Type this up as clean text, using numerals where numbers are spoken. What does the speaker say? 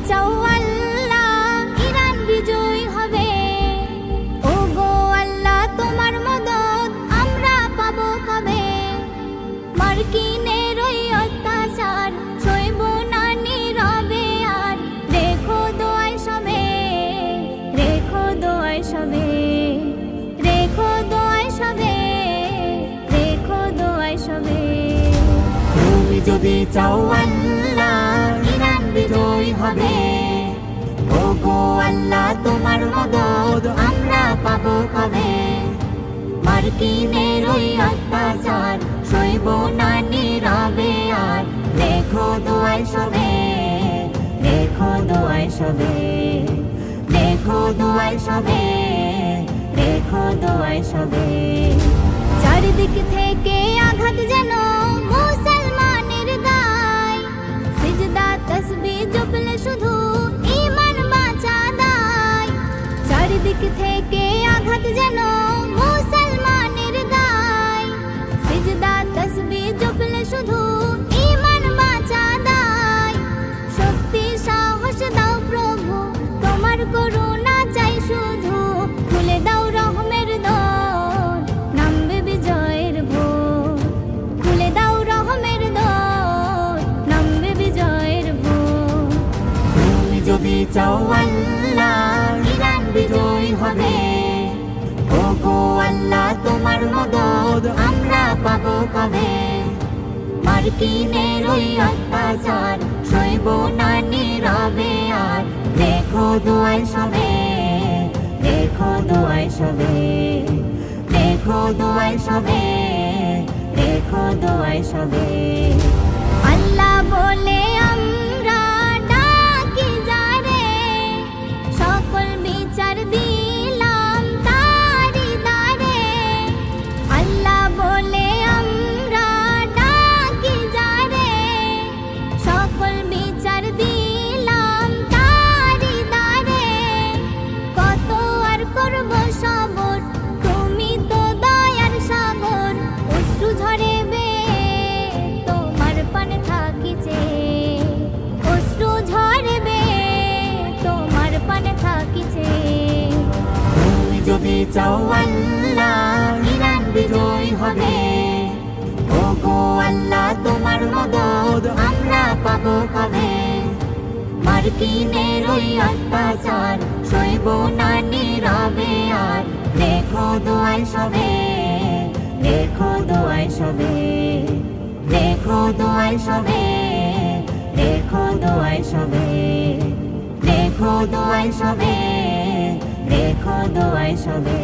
চাও আল্লাহ ইরান বিজয় হবে। ও গো আল্লাহ তোমার মদদ আমরা পাবো কবে? মার্কিনের ওই অত্যাচার সইব না নীরবে আর। রেখো দোয়ায় সবে, রেখো দোয়ায় সবে, রেখো দোয়ায় সবে, রেখো দোয়ায় সবে। তুমি যদি চাও আল্লাহ ইরান বিজয় হবে। ও গো আল্লাহ তোমার মদদ আমরা পাবো কবে? মার্কিনের ওই অত্যাচার সইব না নীরবে আর। রেখো দোয়ায় সবে, রেখো দোয়ায় সবে, রেখো দোয়ায় সবে, রেখো দোয়ায় সবে। চারিদিক থেকে আঘাত যেন মুসলমানের গায়। সিজদা তসবিহ জপলে শুধু ঈমান বাঁচা দায়। চারিদিক থেকে আঘাত যেন মুসলমানের গায়। সিজদা তসবিহ জপলে শুধু ঈমান বাঁচা দায়। শক্তি সাহস দাও প্রভু তোমার করুণা চাই শুধু। খুলে দাও রহমের দর নামবে বিজয়ের ভোর। খুলে দাও রহমের দর নামবে বিজয়ের ভোর। তুমি যদি চাও আল্লাহ ইরান বিজয় হবে। ও গো আল্লাহ তোমার মদদ আমরা পাবো কবে? মার্কিনের ওই অত্যাচার সইব না নীরবে আর। রেখো দোয়ায় সবে, রেখো দোয়ায় সবে, রেখো দোয়ায় সবে, রেখো দোয়ায় সবে। আল্লাহ বলে আমরা ডাকি যারে, সকল বিচার দিলাম তারি দ্বারে। আল্লাহ বলে আমরা ডাকি যারে, সকল বিচার দিলাম তারি দ্বারে। কত আর করব সবর তুমি তো দয়ার সাগর। অশ্রু ঝরে তোমার পানে থাকিছে, অশ্রু ঝরবে তোমার পানে থাকিছে। তুমি যদি চাও আল্লাহ ইরান বিজয় হবে। ও গো আল্লাহ তোমার মদদ আমরা পাবো কবে? মার্কিনের ওই অত্যাচার সইব না নীরবে আর। রেখো দোয়ায় সবে, রেখো দোয়ায় সবে, রেখো দোয়ায় সবে, রেখো দোয়ায় সবে, রেখো দোয়ায় সবে, রেখো দোয়ায় সবে।